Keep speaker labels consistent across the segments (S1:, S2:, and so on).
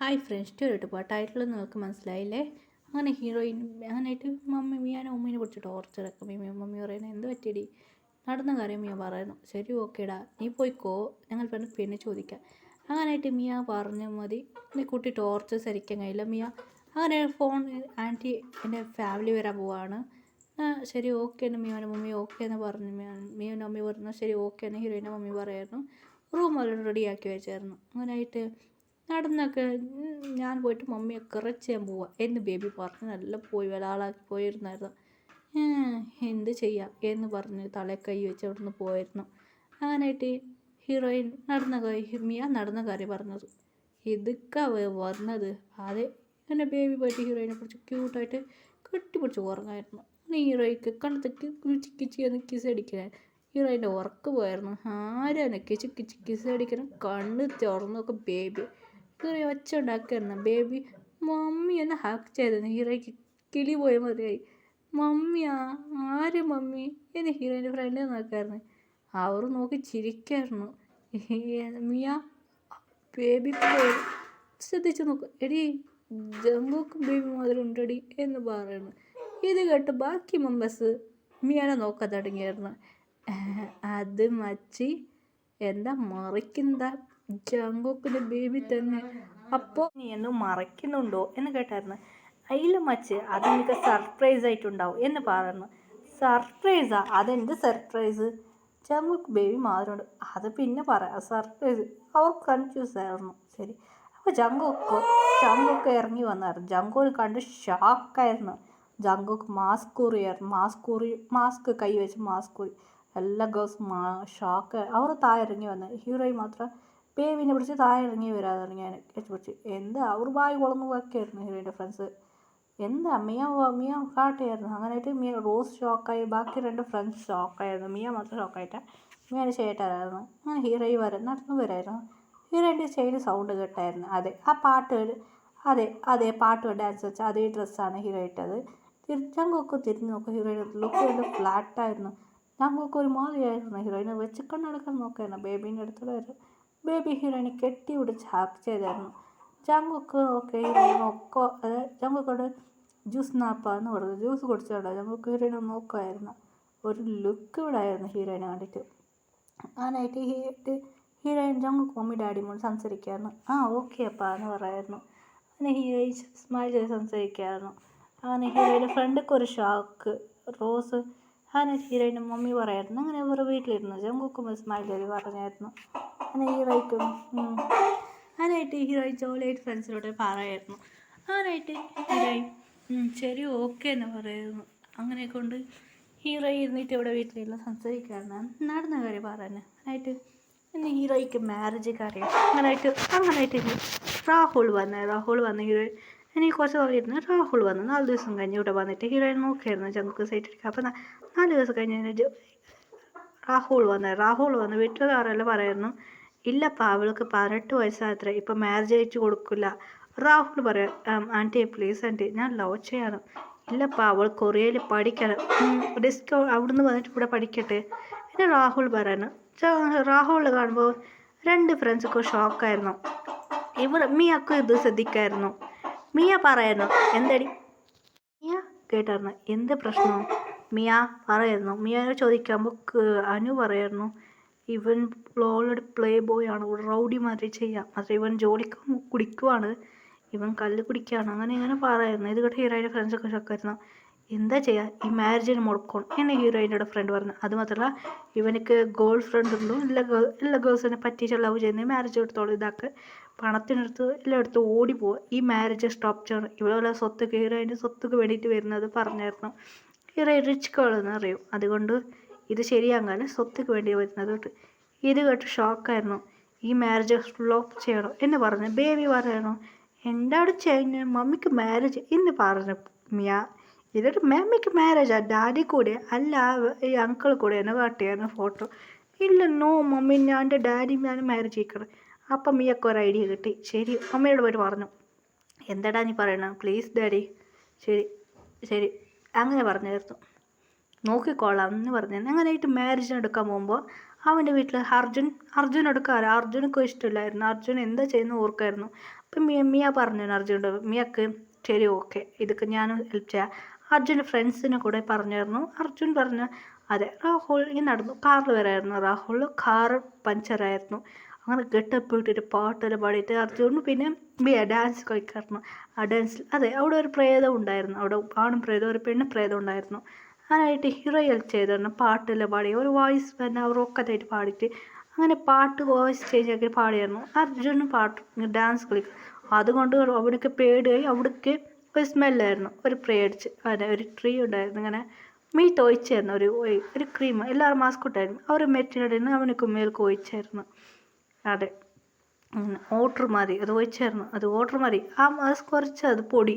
S1: Hi friends to title നിങ്ങൾക്ക് മനസ്സിലായില്ലേ. അങ്ങനെ ഹീറോയിൻ അങ്ങനെയായിട്ട് മിയാനെ ഉമ്മീനെ പിടിച്ച് ടോർച്ചറൊക്കെ മമ്മി പറയുന്നത് എന്ത് പറ്റിയടി നടന്ന കാര്യം മിയ പറയുന്നു. ശരി ഓക്കേടാ നീ പോയിക്കോ, ഞങ്ങൾ പിന്നെ ചോദിക്കാം. അങ്ങനെയായിട്ട് മിയ പറഞ്ഞു മതി, നീ കുട്ടി ടോർച്ചർ സരിക്കാൻ കഴിയില്ല മിയ. അങ്ങനെ ഫോൺ ആൻറ്റി എൻ്റെ ഫാമിലി വരാൻ പോവാണ്. ശരി ഓക്കെ എന്ന് മിയോൻ്റെ മമ്മി ഓക്കെ എന്ന് പറഞ്ഞു. മിയോൻ്റെ മമ്മി പറഞ്ഞു ശരി ഓക്കെ എന്ന് ഹീറോയിൻ്റെ മമ്മി പറയായിരുന്നു. റൂം റെഡിയാക്കി വെച്ചായിരുന്നു. അങ്ങനെയായിട്ട് നടന്നൊക്കെ ഞാൻ പോയിട്ട് മമ്മിയെ കുറച്ച് ചെയ്യാൻ പോവാ എന്ന് ബേബി പറഞ്ഞ് നല്ല പോയി ഒരാളാക്കി പോയിരുന്നായിരുന്നു. എന്ത് ചെയ്യാം എന്ന് പറഞ്ഞ് തലേ കൈ വെച്ച് അവിടെ നിന്ന് പോയിരുന്നു. അങ്ങനെയായിട്ട് ഹീറോയിൻ മിയ നടന്ന കാര്യം പറഞ്ഞത് ഇതൊക്കെ വന്നത് അതെ എൻ്റെ ബേബി പോയിട്ട് ഹീറോയിനെ പിടിച്ച് ക്യൂട്ടായിട്ട് കെട്ടിപ്പിടിച്ച് ഉറങ്ങായിരുന്നു. ഹീറോയ്ക്ക് കണ്ണത്തേക്ക് കിച്ച് കിസ് അടിക്കാൻ ഹീറോയിൻ്റെ ഉറക്ക് പോയായിരുന്നു. ആരാണ് കിച്ച് അടിക്കണം കണ്ണ് തുറന്നൊക്കെ ബേബി ഹീറോ ഒച്ച ഉണ്ടാക്കായിരുന്നു. ബേബി മമ്മി എന്നെ ഹാക്ക് ചെയ്തിരുന്നു. ഹീറോയ്ക്ക് കിളി പോയ മതിയായി. മമ്മിയാ ആര് മമ്മി എന്ന് ഹീറോയിൻ്റെ ഫ്രണ്ട് നോക്കായിരുന്നു. അവർ നോക്കി ചിരിക്കായിരുന്നു. മിയ ബേബി ശ്രദ്ധിച്ച് നോക്ക് എടി ജംഗുക്കും ബേബി മാതിരി ഉണ്ടടി എന്ന് പറയുന്നു. ഇത് കേട്ട് ബാക്കി മെമ്പേഴ്സ് മിയാനെ നോക്കാൻ തുടങ്ങിയായിരുന്നു. അത് മച്ചി എന്താ മറിക്കുന്നതാ ജംഗുക്കിൻ്റെ ബേബി തന്നെ, അപ്പോൾ നീ എന്നും മറയ്ക്കുന്നുണ്ടോ എന്ന് കേട്ടായിരുന്നു. അതിൽ മച്ച് അതെനിക്ക് സർപ്രൈസ് ആയിട്ടുണ്ടാവും എന്ന് പറയുന്നു. സർപ്രൈസാ? അതെന്ത് സർപ്രൈസ്? ജംഗുക്ക് ബേബി മാത്രമുണ്ട് അത് പിന്നെ പറയാം സർപ്രൈസ്. അവർ കൺഫ്യൂസ് ആയിരുന്നു. ശരി അപ്പോൾ ജംഗുക്ക് ഇറങ്ങി വന്നായിരുന്നു. ജംഗുവിനെ കണ്ട് ഷോക്കായിരുന്നു. ജംഗുക്ക് മാസ്ക് കൈ വെച്ച് മാസ്ക് കൂറി എല്ലാ ഗേൾസും ഷോക്ക്. അവർ താഴെ ഇറങ്ങി വന്നു. ഹീറോയി മാത്രം ബേബിനെ പിടിച്ച് താഴെ ഇറങ്ങി വരാതെ തുടങ്ങിയാണ് പിടിച്ച്. എന്താ അവർ വായി കുളന്ന് വെക്കായിരുന്നു ഹീറോയിൻ്റെ ഫ്രണ്ട്സ്. എന്താ മിയ കാട്ടിയായിരുന്നു. അങ്ങനെയായിട്ട് മിയ റോസ് ഷോക്കായി, ബാക്കി രണ്ട് ഫ്രണ്ട്സ് ഷോക്കായിരുന്നു. മിയ മാത്രം ഷോക്കായിട്ടാണ് മിയാൻ്റെ ചേട്ടായിരുന്നു. അങ്ങനെ ഹീറോയി നടന്നു വരായിരുന്നു. ഹീറോയിൻ്റെ സൈഡ് സൗണ്ട് കേട്ടായിരുന്നു. അതെ പാട്ട് ഡാൻസ് വെച്ചാൽ അതേ ഡ്രസ്സാണ് ഹീറോ ഇട്ടത്. ജംഗുക്ക് തിരിഞ്ഞ് നോക്കും. ഹീറോയിൻ്റെ ലുക്ക് കൊണ്ട് ഫ്ലാറ്റായിരുന്നു. ജംഗുക്ക് ഒരു മാതിരിയായിരുന്നു. ഹീറോയിനെ വെച്ച് കണ്ണടക്കാൻ നോക്കായിരുന്നു. ബേബീൻ്റെ അടുത്തുള്ള വരും. ബേബി ഹീറോയിനെ കെട്ടി പിടിച്ച് ഹാക്ക് ചെയ്തായിരുന്നു. ജംഗുക്ക് ഓക്കെ ഹീറോയിനെ ജംഗുക്കോട് ജ്യൂസ് നാപ്പാന്ന് പറഞ്ഞു. ജ്യൂസ് കുടിച്ചോണ്ടോ ജംഗുക്ക് ഹീറോയിനെ നോക്കുമായിരുന്നു. ഒരു ലുക്ക് ഇവിടെ ആയിരുന്നു ഹീറോയിനെ കണ്ടിട്ട്. ആനായിട്ട് ഹീറോയിൻ ജംഗുക്ക് മമ്മി ഡാഡി മോൻ സംസാരിക്കായിരുന്നു. ഓക്കെ അപ്പാ എന്ന് പറയായിരുന്നു. അങ്ങനെ ഹീറോയിൻ സ്മൈൽ ചെയ്ത് സംസാരിക്കായിരുന്നു. അങ്ങനെ ഹീറോയിൻ്റെ ഫ്രണ്ടൊക്കെ ഒരു ഷോക്ക് റോസ്. അങ്ങനെ ഹീറോയിൻ്റെ മമ്മി പറയായിരുന്നു. അങ്ങനെ അവർ വീട്ടിലിരുന്നു. ജംഗുക്കും സ്മൈൽ ചെയ്ത് പറഞ്ഞായിരുന്നു. അങ്ങനെ ഹീറോയ്ക്കും അങ്ങനെയായിട്ട് ഹീറോയിൻ ജോലിയായിട്ട് ഫ്രണ്ട്സിനോട് പറയായിരുന്നു. അങ്ങനെയായിട്ട് ഹീറോയിൻ ശരി ഓക്കെ എന്ന് പറയുന്നു. അങ്ങനെ കൊണ്ട് ഹീറോയി ഇരുന്നിട്ട് ഇവിടെ വീട്ടിലിരുന്ന് സംസാരിക്കായിരുന്നു. നടന്ന കാര്യം പറയാൻ അങ്ങനായിട്ട് പിന്നെ ഹീറോയ്ക്ക് മാരേജ് കാര്യം അങ്ങനായിട്ട് രാഹുൽ വന്ന് ഹീറോയിൻ എനിക്ക് കുറച്ച് തോന്നിയിരുന്നു. രാഹുൽ വന്നു 4 ദിവസം കഴിഞ്ഞ് ഇവിടെ വന്നിട്ട് ഹീറോയിൻ നോക്കിയായിരുന്നു ജംഗുക്ക് സൈറ്റ് എടുക്കുക. അപ്പോൾ 4 ദിവസം കഴിഞ്ഞ് രാഹുൽ വന്ന് വീട്ടുകാരെല്ലാം പറയുന്നു ഇല്ലപ്പാ അവൾക്ക് 18 വയസ്സായത്രേ, ഇപ്പം മാരേജ് അയച്ചു കൊടുക്കില്ല. രാഹുൽ പറയാം ആൻറ്റി പ്ലീസ് ആൻറ്റി ഞാൻ ലവ് ചെയ്യണം. ഇല്ലപ്പാ അവൾ കൊറിയയിൽ പഠിക്കണം, അവിടുന്ന് വന്നിട്ട് ഇവിടെ പഠിക്കട്ടെ പിന്നെ രാഹുൽ പറയുന്നു. രാഹുൽ കാണുമ്പോൾ 2 ഫ്രണ്ട്സൊക്കെ ഷോക്കായിരുന്നു. മിയക്കും ഇത് ശ്രദ്ധിക്കായിരുന്നു. മിയ പറയുന്നു എന്തടി മിയ കേട്ടായിരുന്നു എന്ത് പ്രശ്നവും മിയ പറയായിരുന്നു. മിയ ചോദിക്കുമ്പോൾ അനു പറയായിരുന്നു ഇവൻ ഓൾറെഡി പ്ലേ ബോയ് ആണ്, റൗഡി മാതിരി ചെയ്യാം, അത് ഇവൻ ജോലിക്ക് കുടിക്കുവാണ്, ഇവൻ കല്ല് കുടിക്കുകയാണ്, അങ്ങനെ പറയായിരുന്നു. ഇത് കേട്ട് ഹീറോയിൻ്റെ ഫ്രണ്ട്സൊക്കെ ഷോക്കായിരുന്നു. എന്താ ചെയ്യുക ഈ മാരേജിന് മുടക്കണം എന്നെ ഹീറോയിൻ്റെ ഫ്രണ്ട് പറഞ്ഞു. അതുമാത്രമല്ല ഇവനക്ക് ഗേൾ ഫ്രണ്ട് ഉണ്ടോ എല്ലാ ഗേൾസിനെ പറ്റിയിട്ട് ലവ് ചെയ്യുന്നത് മാരേജ് എടുത്തോളം ഇതാക്ക് പണത്തിനടുത്ത് എല്ലായിടത്തും ഓടിപ്പോവുക, ഈ മാരേജ് സ്റ്റോപ്പ് ചെയ്യണം, ഇവിടെ സ്വത്തൊക്കെ ഹീറോയിൻ്റെ സ്വത്തൊക്കെ വേണ്ടിയിട്ട് വരുന്നത് പറഞ്ഞായിരുന്നു. ഹീറോയിൻ റിച്ച് ഗേൾ എന്ന് അറിയും, അതുകൊണ്ട് ഇത് ശരിയാകാൻ സ്വത്തൊക്കെ വേണ്ടി വരുന്നത് കേട്ട് ഇത് കേട്ട് ഷോക്കായിരുന്നു. ഈ മാരേജ് സ്റ്റോപ്പ് ചെയ്യണം എന്ന് പറഞ്ഞു. ബേബി പറയണോ എൻ്റെ അവിടെ ചെയ്യുന്ന മമ്മിക്ക് മാരേജ് എന്ന് പറഞ്ഞു മിയ. എന്നിട്ട് മമ്മിക്ക് മാരേജാ ഡാഡി കൂടെ അല്ല ഈ അങ്കിൾ കൂടെ എന്നെ കാട്ടിയായിരുന്നു ഫോട്ടോ. ഇല്ല നോ മമ്മി ഞാൻ എൻ്റെ ഡാഡി ഞാൻ മാരേജ് ചെയ്യിക്കണം. അപ്പം മിയൊക്കെ ഒരു ഐഡിയ കിട്ടി. ശരി അമ്മയോട് പോയിട്ട് പറഞ്ഞു എന്താടാ നീ പറയണം പ്ലീസ് ഡാഡി. ശരി അങ്ങനെ പറഞ്ഞായിരുന്നു. നോക്കിക്കോളാം എന്ന് പറഞ്ഞു. അങ്ങനെയായിട്ട് മാരേജിന് എടുക്കാൻ പോകുമ്പോൾ അവൻ്റെ വീട്ടിൽ അർജുൻ എടുക്കാറ് അർജുനക്കും ഇഷ്ടമില്ലായിരുന്നു. അർജുൻ എന്താ ചെയ്യുന്നത് ഓർക്കായിരുന്നു. ഇപ്പം മിയ പറഞ്ഞു അർജുനോട്, മിയക്ക് ശരി ഓക്കെ ഇതൊക്കെ ഞാനും ഹെൽപ്പ് ചെയ്യാം. അർജുൻ്റെ ഫ്രണ്ട്സിനെ കൂടെ പറഞ്ഞായിരുന്നു. അർജുൻ പറഞ്ഞു അതെ. രാഹുൽ ഇങ്ങനെ നടന്നു, കാറിൽ വരായിരുന്നു രാഹുൽ. കാറ് പഞ്ചറായിരുന്നു. അങ്ങനെ ഗെട്ടപ്പ് ഇട്ടിട്ട് പാട്ടെല്ലാം പാടിയിട്ട് അർജുനും പിന്നെ മിയ ഡാൻസ് കളിക്കായിരുന്നു. ആ ഡാൻസിൽ അതെ അവിടെ ഒരു പ്രേതം ഉണ്ടായിരുന്നു. അവിടെ ആണും പ്രേതം ഒരു പെണ്ണും പ്രേതം ഉണ്ടായിരുന്നു. അങ്ങനെയായിട്ട് ഹീറോയിൽ ചെയ്തിരുന്നു. പാട്ടെല്ലാം പാടി ഒരു വോയിസ് തന്നെ അവർ ഒക്കത്തായിട്ട് പാടിയിട്ട് അങ്ങനെ പാട്ട് വോയിസ് ചേഞ്ച് ആക്കി പാടിയായിരുന്നു. അർജുനും പാട്ട് ഡാൻസ് കളിക്കും. അതുകൊണ്ട് അവിടേക്ക് പേടിയായി. അവിടേക്ക് ഒരു സ്മെല്ലായിരുന്നു. ഒരു പേടിച്ച് അതെ ഒരു ട്രീ ഉണ്ടായിരുന്നു. ഇങ്ങനെ മീറ്റ് ഒഴിച്ചായിരുന്നു. ഒരു ക്രീം എല്ലാവരും മാസ്ക് ഇട്ടായിരുന്നു. അവർ മെറ്റിനിടുന്ന അവനക്ക് മേൽക്ക് ഒഴിച്ചായിരുന്നു. അതെ ഓട്ടർ മതി അത് ഒഴിച്ചായിരുന്നു. അത് ഓട്ടർ മതി അത് കുറച്ച് അത് പൊടി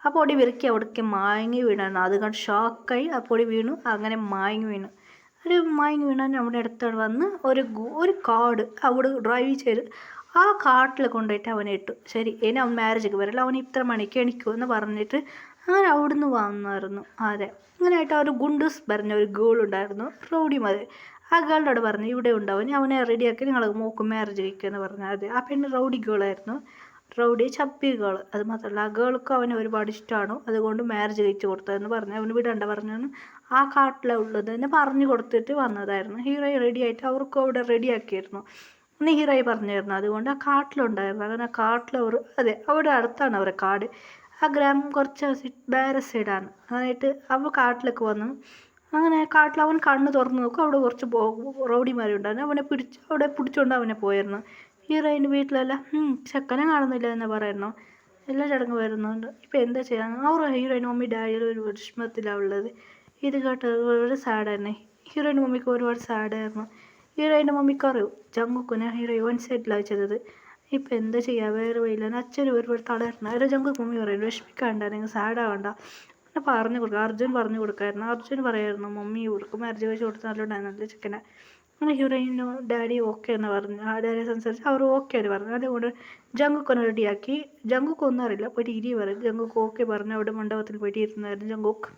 S1: ആ പൊടി വിറക്കി അവിടേക്ക് മാങ്ങി വീണായിരുന്നു. അത് കണ്ട് ഷോക്കായി ആ പൊടി വീണു. അങ്ങനെ മാങ്ങി വീണു. ഒരു മാങ്ങി വീണാൽ നമ്മുടെ അടുത്തോട് വന്ന് ഒരു കാട് അവിടെ ഡ്രൈവ് ചെയ്ത് ആ കാട്ടിൽ കൊണ്ടുപോയിട്ട് അവനെ ഇട്ടു. ശരി ഇനി അവൻ മാരേജൊക്കെ വരില്ല, അവൻ ഇത്ര മണിക്ക് എണിക്കും എന്ന് പറഞ്ഞിട്ട് അങ്ങനെ അവിടുന്ന് വന്നായിരുന്നു. അതെ അങ്ങനെയായിട്ട് അവർ ഗുണ്ടൂസ് പറഞ്ഞ ഒരു ഗേൾ ഉണ്ടായിരുന്നു, റൗഡി മതി. ആ ഗേളിനോട് പറഞ്ഞു ഇവിടെ ഉണ്ടാവും, അവനെ റെഡിയാക്കി നിങ്ങൾ മോക്ക് മാരേജ് കഴിക്കുമെന്ന് പറഞ്ഞു. അതെ ആ പെണ്ണ് റൗഡി ഗേളായിരുന്നു, റൗഡി ചപ്പി ഗേൾ. അത് മാത്രമല്ല ആ ഗേൾക്ക് അവനെ ഒരുപാട് ഇഷ്ടമാണ്, അതുകൊണ്ട് മാരേജ് കഴിച്ച് കൊടുത്തതെന്ന് പറഞ്ഞു. അവന് വിടണ്ട പറഞ്ഞു. ആ കാട്ടിലാണ് ഉള്ളത് എന്ന് പറഞ്ഞു കൊടുത്തിട്ട് വന്നതായിരുന്നു. ഹീറോ റെഡിയായിട്ട് അവർക്കും അവിടെ റെഡിയാക്കിയിരുന്നു. അന്ന് ഹീറോയി പറഞ്ഞായിരുന്നു. അതുകൊണ്ട് ആ കാട്ടിലുണ്ടായിരുന്നു. അങ്ങനെ ആ കാട്ടിൽ അവർ അതെ അവിടെ അടുത്താണ് അവരെ കാട്. ആ ഗ്രാമം കുറച്ച് വേറെ സൈഡാണ്. അങ്ങനെയായിട്ട് അവൾ കാട്ടിലേക്ക് വന്നു. അങ്ങനെ കാട്ടിൽ അവൻ കണ്ണ് തുറന്ന് നോക്കും. അവിടെ കുറച്ച് റൗഡിമാരുണ്ടായിരുന്നു. അവിടെ പിടിച്ചുകൊണ്ട് അവനെ പോയിരുന്നു. ഹീറോയിൻ്റെ വീട്ടിലെല്ലാം ചെക്കനെ കാണുന്നില്ല എന്ന് പറയുന്നു. എല്ലാ ചടങ്ങ് വരുന്നുണ്ട്. ഇപ്പം എന്താ ചെയ്യാൻ? അവർ ഹീറോയിൻ മമ്മി ഡാഡിയുടെ ഒരു വിഷമത്തിലാണ് ഉള്ളത്. ഇത് കേട്ട് ഒരു സാഡായിരുന്നു. ഹീറോയിൻ്റെ മമ്മിക്ക് ഒരുപാട് സാഡായിരുന്നു. ഹീറോയിൻ്റെ മമ്മിക്ക് അറിയും ജങ്കുക്കിനെ ഹീറോ വൺ സൈഡിലാണ് ചെയ്തത്. ഇപ്പം എന്താ ചെയ്യുക, വേറെ വഴിയില്ല. അച്ഛന് ഒരുപാട് തളരണം. അവരെ ജങ്കുക്ക് മമ്മി പറയുന്നു വിഷമിക്കാണ്ട, നിങ്ങൾ സാഡാവണ്ട അങ്ങനെ പറഞ്ഞു കൊടുക്കുക. അർജുൻ പറഞ്ഞു കൊടുക്കായിരുന്നു. അർജുൻ പറയായിരുന്നു മമ്മി ഇവർക്ക് മാരേജ് കഴിച്ച് കൊടുത്ത് നല്ലോണ്ടായിരുന്നു ചെക്കനെ. അങ്ങനെ ഹീറോയിനും ഡാഡി ഓക്കെ എന്ന് പറഞ്ഞു. ആ ഡാഡിയെ സംസാരിച്ച് അവർ ഓക്കെ എന്ന് പറഞ്ഞു. അതുകൊണ്ട് ജങ്കുക്കൊന്ന് റെഡിയാക്കി. ജങ്കുക്ക് ഒന്നും അറിയില്ല, പോയിട്ട് ഇരി പറയും. ജങ്കുക്ക് ഓക്കെ പറഞ്ഞു. അവിടെ മണ്ഡപത്തിൽ പോയിട്ട് ഇരുന്നായിരുന്നു ജങ്കുക്ക്.